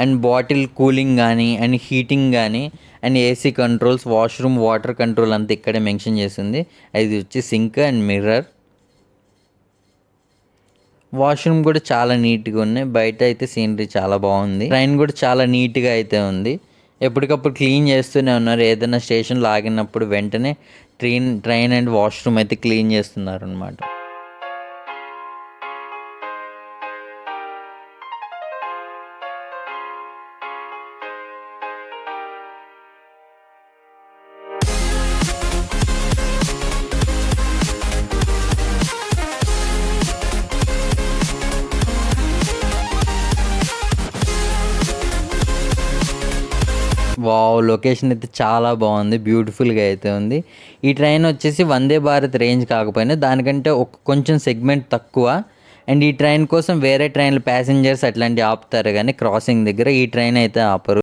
And bottle cooling కానీ and heating కానీ and AC controls, washroom water control అంతా ఇక్కడే మెన్షన్ చేసింది. అది వచ్చి సింక్ అండ్ మిర్రర్. వాష్రూమ్ కూడా చాలా నీట్గా ఉన్నాయి. బయట అయితే సీనరీ చాలా బాగుంది. ట్రైన్ కూడా చాలా నీట్గా అయితే ఉంది. ఎప్పటికప్పుడు క్లీన్ చేస్తూనే ఉన్నారు. ఏదైనా స్టేషన్లో ఆగినప్పుడు వెంటనే ట్రైన్ అండ్ వాష్రూమ్ అయితే క్లీన్ చేస్తున్నారు అనమాట. వావ్! లొకేషన్ అయితే చాలా బాగుంది. బ్యూటిఫుల్గా అయితే ఉంది. ఈ ట్రైన్ వచ్చేసి వందే భారత్ రేంజ్ కాకపోయినా దానికంటే కొంచెం సెగ్మెంట్ తక్కువ. అండ్ ఈ ట్రైన్ కోసం వేరే ట్రైన్లు ప్యాసింజర్స్ అట్లాంటివి ఆపుతారు కానీ క్రాసింగ్ దగ్గర ఈ ట్రైన్ అయితే ఆపరు.